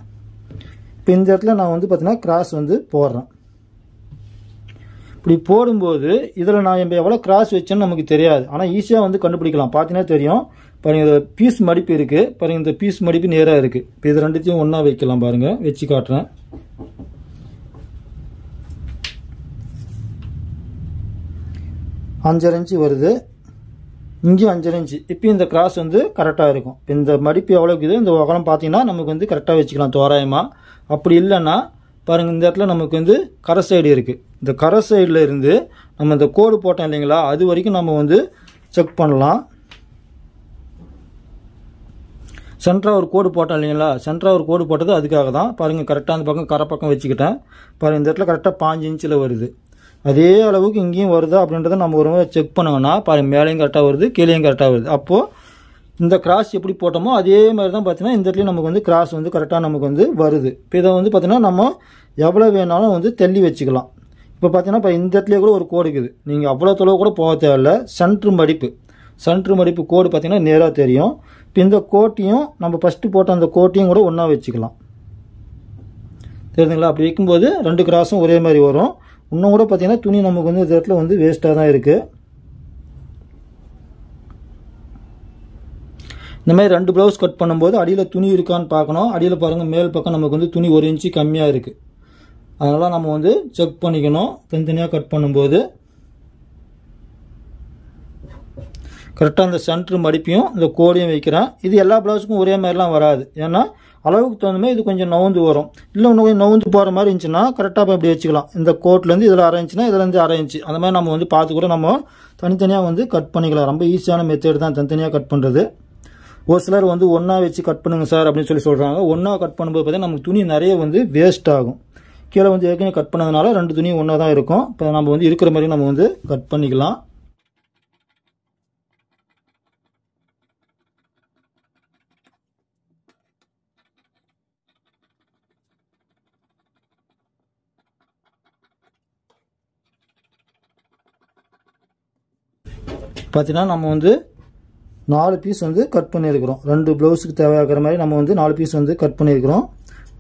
இப்போ இந்த இடத்துல நான் வந்து பார்த்தீங்கன்னா கிராஸ் வந்து போடுறேன். இப்படி போடும்போது இதில் நான் எவ்வளோ கிராஸ் வச்சேன்னு நமக்கு தெரியாது. ஆனால் ஈஸியாக வந்து கண்டுபிடிக்கலாம். பார்த்தீங்கன்னா தெரியும். பாருங்கள், இதில் பீஸ் மடிப்பு இருக்குது. பாருங்கள், இந்த பீஸ் மடிப்பு நேராக இருக்குது. இப்போ இது ரெண்டுத்தையும் ஒன்றா வைக்கலாம். பாருங்கள், வச்சு காட்டுறேன். அஞ்சரை இன்ச்சு வருது, இங்கேயும் 5 இன்ச்சு. இப்போ இந்த கிராஸ் வந்து கரெக்டாக இருக்கும். இப்போ இந்த மடிப்பு எவ்வளோ இருக்குது இந்த அகலம் பார்த்தீங்கன்னா நமக்கு வந்து கரெக்டாக வச்சுக்கலாம் தோராயமாக. அப்படி இல்லைன்னா பாருங்கள், இந்த இடத்துல நமக்கு வந்து கரை சைடு இருக்குது. இந்த கரை சைடில் இருந்து நம்ம இந்த கோடு போட்டோம் இல்லைங்களா, அது வரைக்கும் நம்ம வந்து செக் பண்ணலாம். சென்டராக ஒரு கோடு போட்டோம் இல்லைங்களா, சென்டராக ஒரு கோடு போட்டது அதுக்காக தான். பாருங்கள், கரெக்டாக அந்த பக்கம் கரை பக்கம் வச்சுக்கிட்டேன். பாருங்கள், இந்த இடத்துல கரெக்டாக 5 இன்ச்சில் வருது. அதே அளவுக்கு இங்கேயும் வருதா அப்படின்றத நம்ம ஒரு முறை செக் பண்ணுவோன்னா பாருங்கள், மேலேயும் கரெக்டாக வருது, கீழேயும் கரெக்டாக வருது. அப்போது இந்த கிராஸ் எப்படி போட்டோமோ அதே மாதிரி தான் பார்த்தீங்கன்னா இந்த இடத்துலையும் நமக்கு வந்து கிராஸ் வந்து கரெக்டாக நமக்கு வந்து வருது. இப்போ இதை வந்து பார்த்தீங்கன்னா நம்ம எவ்வளோ வேணாலும் வந்து தள்ளி வச்சுக்கலாம். இப்போ பார்த்தீங்கன்னா இப்போ இந்த இடத்துலேயே கூட ஒரு கோடு இருக்குது. நீங்கள் அவ்வளோ தொலைவு கூட போக தேவையில்ல. சென்ட்ரு மடிப்பு கோடு பார்த்தீங்கன்னா நேராக தெரியும். இப்போ இந்த கோட்டையும் நம்ம ஃபஸ்ட்டு போட்ட அந்த கோட்டையும் கூட ஒன்றா வச்சுக்கலாம். தெரியுதுங்களா? அப்படி வைக்கும்போது 2 கிராஸும் ஒரே மாதிரி வரும். இன்னும் கூட பார்த்தீங்கன்னா துணி நமக்கு வந்து இந்த இடத்துல வந்து வேஸ்ட்டாக தான் இருக்குது. இந்த மாதிரி 2 ப்ளவுஸ் கட் பண்ணும்போது அடியில் துணி இருக்கான்னு பார்க்கணும். அடியில் பாருங்கள், மேல் பக்கம் நமக்கு வந்து துணி 1 இன்ச்சு கம்மியாக இருக்குது. அதனால் நம்ம வந்து செக் பண்ணிக்கணும். தனித்தனியாக கட் பண்ணும்போது கரெக்டாக அந்த சென்ட்ரு மடிப்பையும் இந்த கோடையும் வைக்கிறேன். இது எல்லா ப்ளவுஸுக்கும் ஒரே மாதிரிலாம் வராது. ஏன்னா அளவுக்கு தகுந்த மாதிரி இது கொஞ்சம் நவுந்து வரும். இல்லை இன்னும் கொஞ்சம் நவுந்து போகிற மாதிரி இருந்துச்சுன்னா கரெக்டாக இப்படி வச்சுக்கலாம். இந்த கோட்லேருந்து இதில் 1/2 இன்ச்சுனா இதுலேருந்து 1/2 இன்ச்சு அந்த மாதிரி நம்ம வந்து பார்த்து கூட நம்ம தனித்தனியாக வந்து கட் பண்ணிக்கலாம். ரொம்ப ஈஸியான மெத்தேடு தான் தனித்தனியாக கட் பண்ணுறது. ஒரு சிலர் வந்து ஒன்றா வச்சு கட் பண்ணுங்க சார் அப்படின்னு சொல்கிறாங்க. ஒன்றா கட் பண்ணும்போது பார்த்தீங்கன்னா நமக்கு துணி நிறைய வந்து வேஸ்ட் ஆகும். கீழே வந்து ஏற்கனவே கட் பண்ணதுனால 2 துணியும் ஒன்றா தான் இருக்கும். இப்போ நம்ம வந்து இருக்கிற மாதிரி நம்ம வந்து கட் பண்ணிக்கலாம். பார்த்தீங்கன்னா நம்ம வந்து 4 பீஸ் வந்து கட் பண்ணியிருக்கிறோம். 2 ப்ளவுஸுக்கு தேவையாகிற மாதிரி நம்ம வந்து 4 பீஸ் வந்து கட் பண்ணியிருக்கிறோம்.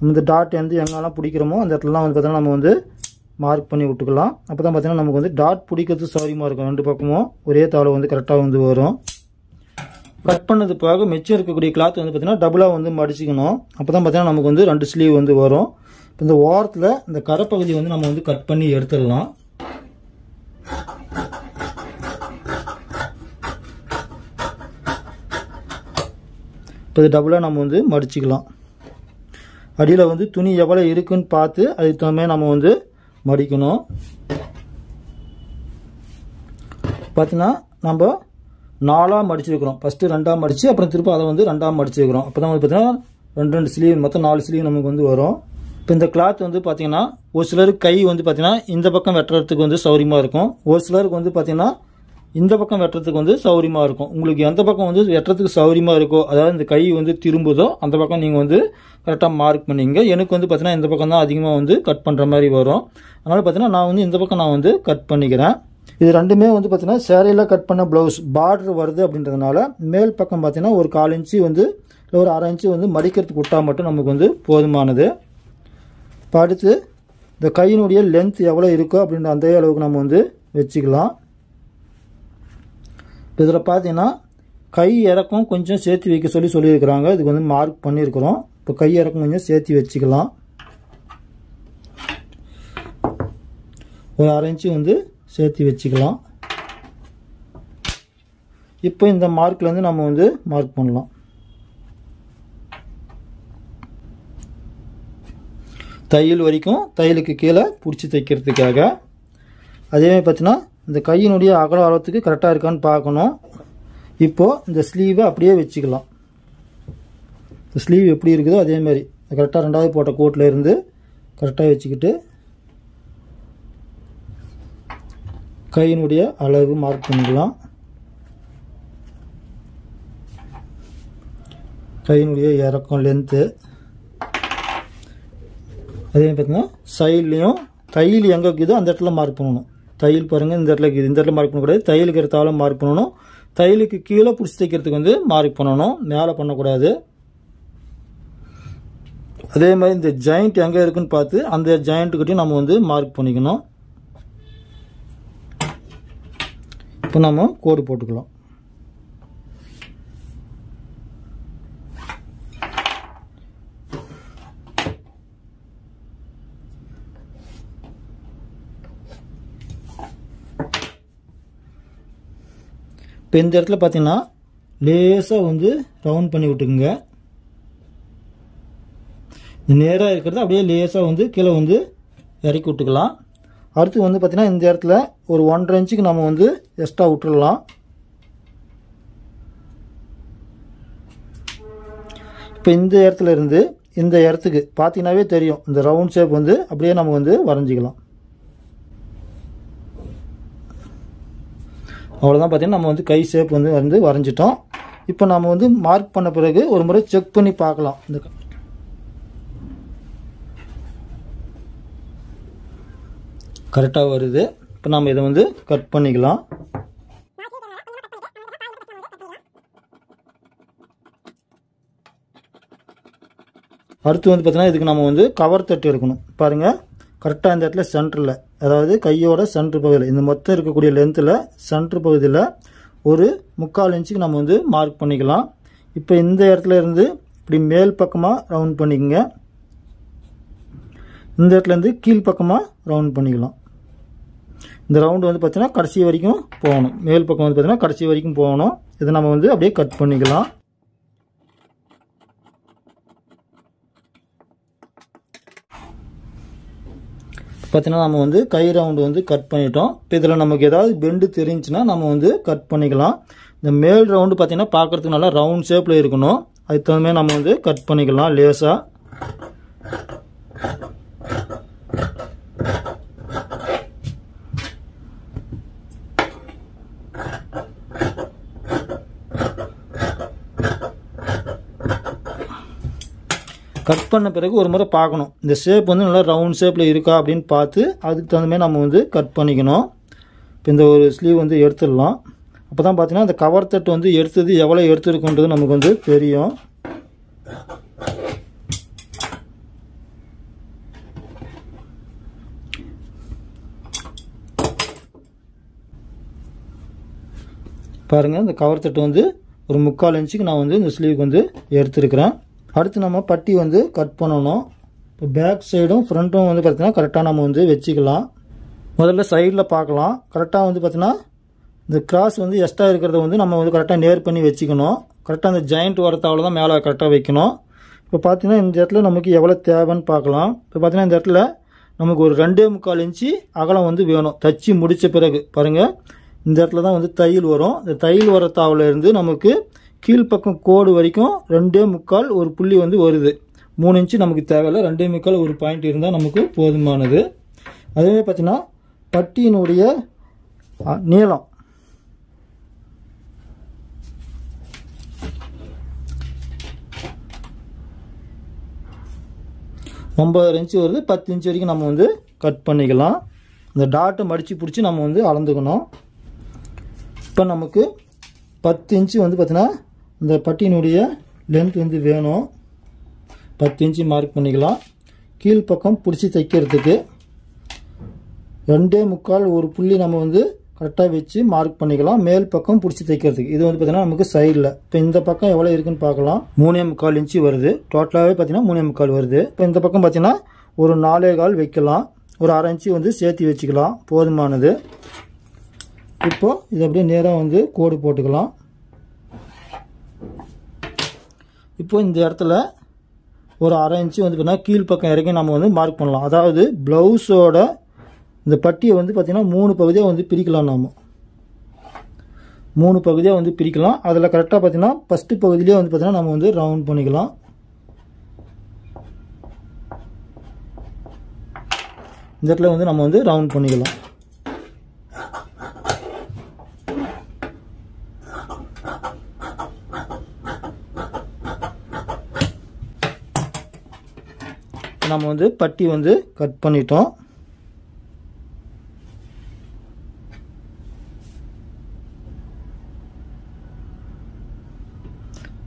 இந்த டாட் வந்து எங்கெல்லாம் பிடிக்கிறோமோ அந்த இடத்துலலாம் வந்து பார்த்தீங்கன்னா நம்ம வந்து மார்க் பண்ணி விட்டுக்கலாம். அப்போ தான் பார்த்தீங்கன்னா நமக்கு வந்து டாட் பிடிக்கிறது சௌரியமாக இருக்கும். 2 பக்கமும் ஒரே தாளை வந்து கரெக்டாக வந்து வரும். கட் பண்ணது போக மிச்சம் இருக்கக்கூடிய கிளாத் வந்து பார்த்தீங்கன்னா டபுளாக வந்து மடிச்சிக்கணும். அப்போ தான் பார்த்தீங்கன்னா நமக்கு வந்து 2 ஸ்லீவ் வந்து வரும். இப்போ இந்த ஓரத்தில் இந்த கரைப்பகுதி வந்து நம்ம வந்து கட் பண்ணி எடுத்துடலாம். இப்போ இது டபுளாக நம்ம வந்து மடிச்சிக்கலாம். அடியில் வந்து துணி எவ்வளோ இருக்குன்னு பார்த்து அதுக்கு தகுந்த மாதிரி நம்ம வந்து மடிக்கணும். பார்த்தீங்கன்னா நம்ம 4ஆக மடிச்சிருக்கிறோம். ஃபஸ்ட்டு 2ஆக மடித்து அப்புறம் திரும்ப அதை வந்து 2ஆக மடிச்சிருக்கிறோம். அப்போ தான் வந்து பார்த்தீங்கன்னா 2 ஸ்லீவ் மொத்தம் 4 ஸ்லீவ் நமக்கு வந்து வரும். இப்போ இந்த கிளாத் வந்து பார்த்தீங்கன்னா ஒரு சிலருக்கு கை வந்து பார்த்தீங்கன்னா இந்த பக்கம் வெட்டுறதுக்கு வந்து சௌரியமாக இருக்கும். ஒரு சிலருக்கு வந்து பார்த்தீங்கன்னா இந்த பக்கம் வெட்டுறதுக்கு வந்து சௌரியமாக இருக்கும். உங்களுக்கு எந்த பக்கம் வந்து வெட்டுறதுக்கு சௌரியமாக இருக்கோ, அதாவது இந்த கை வந்து திரும்புதோ அந்த பக்கம் நீங்கள் வந்து கரெக்டாக மார்க் பண்ணிங்க. எனக்கு வந்து பார்த்தீங்கன்னா இந்த பக்கம் தான் அதிகமாக வந்து கட் பண்ணுற மாதிரி வரும். அதனால் பார்த்தீங்கன்னா நான் வந்து இந்த பக்கம் நான் வந்து கட் பண்ணிக்கிறேன். இது ரெண்டுமே வந்து பார்த்தீங்கன்னா சேரீயில் கட் பண்ண ப்ளவுஸ் பார்டர் வருது அப்படின்றதுனால மேல் பக்கம் பார்த்தீங்கன்னா ஒரு 1/4 இன்ச்சு வந்து இல்லை ஒரு 1/2 இன்ச்சு வந்து மடிக்கிறதுக்கு விட்டால் மட்டும் நமக்கு வந்து போதுமானது. இப்போ அடுத்து இந்த கையினுடைய லென்த் எவ்வளோ இருக்கோ அப்படின்ற அந்த அளவுக்கு நம்ம வந்து வச்சுக்கலாம். இதில் பார்த்தீங்கன்னா கை இறக்கம் கொஞ்சம் சேர்த்து வைக்க சொல்லியிருக்கிறாங்க. இதுக்கு வந்து மார்க் பண்ணியிருக்கிறோம். இப்போ கை இறக்கம் கொஞ்சம் சேர்த்து வச்சுக்கலாம். ஒரு 1/2 இன்ச்சு வந்து சேர்த்து வச்சுக்கலாம். இப்போ இந்த மார்க்லேருந்து நம்ம வந்து மார்க் பண்ணலாம். தையல் வரைக்கும் தையலுக்கு கீழே பிடிச்சி தைக்கிறதுக்காக. அதேமாதிரி பார்த்தீங்கன்னா இந்த கையினுடைய அகல அளவுக்கு கரெக்டாக இருக்கான்னு பார்க்கணும். இப்போது இந்த ஸ்லீவை அப்படியே வச்சுக்கலாம். இந்த ஸ்லீவ் எப்படி இருக்குதோ அதேமாதிரி கரெக்டாக 2வது போட்ட கோட்டில் இருந்து கரெக்டாக வச்சுக்கிட்டு கையினுடைய அளவு மார்க் பண்ணிக்கலாம். கையினுடைய இறக்கம் லென்த்து. அதே பார்த்தீங்கன்னா சைட்லேயும் தையல் எங்கே இருக்குதோ அந்த இடத்துல மார்க் பண்ணணும். தையல் பாருங்கள் இந்த இடத்துல இருக்குது, இந்த இடத்துல மார்க் பண்ணக்கூடாது. தையலுக்கு எடுத்தாலும் மார்க் பண்ணணும். தையலுக்கு கீழே பிடிச்சி தைக்கிறதுக்கு வந்து மார்க் பண்ணணும், மேலே பண்ணக்கூடாது. அதே மாதிரி இந்த ஜாயிண்ட் எங்கே இருக்குன்னு பார்த்து அந்த ஜாயிண்ட்டுக்கிட்டையும் நம்ம வந்து மார்க் பண்ணிக்கணும். இப்போ நம்ம கோடு போட்டுக்கலாம். இப்போ இந்த இடத்துல பார்த்தீங்கன்னா லேசாக வந்து ரவுண்ட் பண்ணி விட்டுக்குங்க. நேராக இருக்கிறது அப்படியே லேசாக வந்து கீழே வந்து இறக்கி விட்டுக்கலாம். அடுத்து வந்து பார்த்தீங்கன்னா இந்த இடத்துல ஒரு 1.5 இன்ச்சுக்கு நம்ம வந்து எக்ஸ்ட்ரா விட்டுடலாம். இப்போ இந்த இடத்துல இருந்து இந்த இடத்துக்கு பார்த்தீங்கன்னாவே தெரியும், இந்த ரவுண்ட் ஷேப் வந்து அப்படியே நம்ம வந்து வரைஞ்சிக்கலாம். அவ்வளோதான். பார்த்தீங்கன்னா நம்ம வந்து கை ஷேப் வந்து வரைஞ்சிட்டோம். இப்போ நம்ம வந்து மார்க் பண்ண பிறகு ஒரு முறை செக் பண்ணி பார்க்கலாம். இந்த கரெக்டாக வருது. இப்போ நம்ம இதை வந்து கட் பண்ணிக்கலாம். அடுத்து வந்து பார்த்தீங்கன்னா இதுக்கு நம்ம வந்து கவர் தட்டு எடுக்கணும். பாருங்கள், கரெக்டாக இந்த இடத்துல சென்டரில், அதாவது கையோட சென்டர் பகுதியில், இந்த மொத்தம் இருக்கக்கூடிய லென்த்தில் சென்டர் பகுதியில் ஒரு 3/4 இன்ச்சுக்கு நம்ம வந்து மார்க் பண்ணிக்கலாம். இப்போ இந்த இடத்துல இருந்து இப்படி மேல் பக்கமாக ரவுண்ட் பண்ணிக்கோங்க. இந்த இடத்துல இருந்து கீழ் பக்கமாக ரவுண்ட் பண்ணிக்கலாம். இந்த ரவுண்டு வந்து பார்த்தீங்கன்னா கடைசி வரைக்கும் போகணும். மேல் பக்கம் வந்து பார்த்தீங்கன்னா கடைசி வரைக்கும் போகணும். இதை நம்ம வந்து அப்படியே கட் பண்ணிக்கலாம். பார்த்தீங்கன்னா நம்ம வந்து கை ரவுண்டு வந்து கட் பண்ணிட்டோம். இப்போ இதில் நமக்கு ஏதாவது பெண்டு தெரிஞ்சுன்னா நம்ம வந்து கட் பண்ணிக்கலாம். இந்த மேல் ரவுண்டு பார்த்தீங்கன்னா பார்க்குறதுக்கு நல்லா ரவுண்ட் ஷேப்பில் இருக்கணும். அதுக்கு தகுந்த மாதிரி நம்ம வந்து கட் பண்ணிக்கலாம் லேசாக. கட் பண்ண பிறகு ஒரு முறை பார்க்கணும், இந்த ஷேப் வந்து நல்லா ரவுண்ட் ஷேப்பில் இருக்கா அப்படின்னு பார்த்து அதுக்கு தகுந்த மாதிரி நம்ம வந்து கட் பண்ணிக்கணும். இப்போ இந்த ஒரு ஸ்லீவ் வந்து எடுத்துடலாம். அப்போ தான் பார்த்தீங்கன்னா இந்த கவர் தட்டு வந்து எடுத்தது எவ்வளோ எடுத்துருக்குன்றது நமக்கு வந்து தெரியும். பாருங்கள், இந்த கவர் தட்டு வந்து ஒரு 3/4 இன்ச்சுக்கு நான் வந்து இந்த ஸ்லீவுக்கு வந்து எடுத்துருக்கிறேன். அடுத்து நம்ம பட்டி வந்து கட் பண்ணணும். இப்போ பேக் சைடும் ஃப்ரண்ட்டும் வந்து பார்த்தீங்கன்னா கரெக்டாக நம்ம வந்து வச்சுக்கலாம். முதல்ல சைடில் பார்க்கலாம். கரெக்டாக வந்து பார்த்தீங்கன்னா இந்த கிராஸ் வந்து எக்ஸ்ட்ரா இருக்கிறத வந்து நம்ம வந்து கரெக்டாக நேர் பண்ணி வச்சுக்கணும். கரெக்டாக அந்த ஜாயிண்ட் வரத்தாவில் தான் மேலே கரெக்டாக வைக்கணும். இப்போ பார்த்தீங்கன்னா இந்த இடத்துல நமக்கு எவ்வளோ தேவைன்னு பார்க்கலாம். இப்போ பார்த்தீங்கன்னா இந்த இடத்துல நமக்கு ஒரு 2.25 இன்ச்சு அகலம் வந்து வேணும். தச்சு முடித்த பிறகு பாருங்கள், இந்த இடத்துல தான் வந்து தையல் வரும். இந்த தையல் வரத்தாவில் இருந்து நமக்கு கீழ்ப்பக்கம் கோடு வரைக்கும் 2.25 ஒரு புள்ளி வந்து வருது. 3 இன்ச்சு நமக்கு தேவையில்லை, 2.25 ஒரு பாயிண்ட் இருந்தால் நமக்கு போதுமானது. அதே பார்த்தீங்கன்னா பட்டியினுடைய நீளம் ஒன்பதரை இன்ச்சு வருது. 10 இன்ச்சு வரைக்கும் நம்ம வந்து கட் பண்ணிக்கலாம். இந்த டாட்டை மடித்து பிடிச்சி நம்ம வந்து அளந்துக்கணும். இப்போ நமக்கு 10 இன்ச்சு வந்து பார்த்தீங்கன்னா இந்த பட்டியினுடைய லென்த் வந்து வேணும். 10 இன்ச்சு மார்க் பண்ணிக்கலாம். கீழ்ப்பக்கம் பிடிச்சி தைக்கிறதுக்கு 2.25 ஒரு புள்ளி நம்ம வந்து கரெக்டாக வச்சு மார்க் பண்ணிக்கலாம். மேல் பக்கம் பிடிச்சி தைக்கிறதுக்கு இது வந்து பார்த்தீங்கன்னா நமக்கு சைடில். இப்போ இந்த பக்கம் எவ்வளோ இருக்குன்னு பார்க்கலாம். 3.25 இன்ச்சு வருது. டோட்டலாகவே பார்த்தீங்கன்னா 3.25 வருது. இப்போ இந்த பக்கம் பார்த்தீங்கன்னா ஒரு 4.25 வைக்கலாம். ஒரு 1/2 இன்ச்சு வந்து சேர்த்து வச்சுக்கலாம், போதுமானது. இப்போது இது அப்படியே நேராக வந்து கோடு போட்டுக்கலாம். இப்போ இந்த இடத்துல ஒரு 1/2 இன்ச்சு வந்து பார்த்தீங்கன்னா கீழ்ப்பக்கம் இறக்கி நம்ம வந்து மார்க் பண்ணலாம். அதாவது ப்ளவுஸோட இந்த பட்டியை வந்து பார்த்திங்கன்னா 3 பகுதியாக வந்து பிரிக்கலாம். நாம் 3 பகுதியாக வந்து பிரிக்கலாம். அதில் கரெக்டாக பார்த்திங்கன்னா ஃபஸ்ட்டு பகுதியிலே வந்து பார்த்திங்கன்னா நம்ம வந்து ரவுண்ட் பண்ணிக்கலாம். இந்த இடத்துல வந்து நம்ம வந்து ரவுண்ட் பண்ணிக்கலாம். நம்ம வந்து பட்டி வந்து கட் பண்ணிட்டோம்.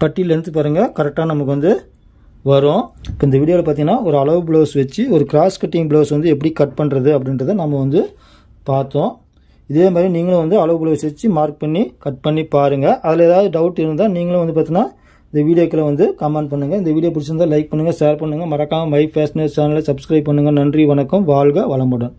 பட்டி லென்த்து பாருங்கள் கரெக்டாக நமக்கு வந்து வரும். இப்போ இந்த வீடியோவில் பார்த்தீங்கன்னா ஒரு அளவு ப்ளவுஸ் வச்சு ஒரு கிராஸ் கட்டிங் ப்ளவுஸ் வந்து எப்படி கட் பண்ணுறது அப்படின்றத நம்ம வந்து பார்த்தோம். இதே மாதிரி நீங்களும் வந்து அளவு ப்ளவுஸ் வச்சு மார்க் பண்ணி கட் பண்ணி பாருங்கள். அதில் ஏதாவது டவுட் இருந்தால் நீங்களும் வந்து பார்த்தீங்கன்னா இந்த வீடியோக்களை வந்து கமெண்ட் பண்ணுங்கள். இந்த வீடியோ பிடிச்சிருந்தால் லைக் பண்ணுங்கள், ஷேர் பண்ணுங்கள். மறக்காமல் மை ஃபேஷனர்ஸ் சேனலை சப்ஸ்கிரைப் பண்ணுங்கள். நன்றி, வணக்கம், வாழ்க வளமுடன்.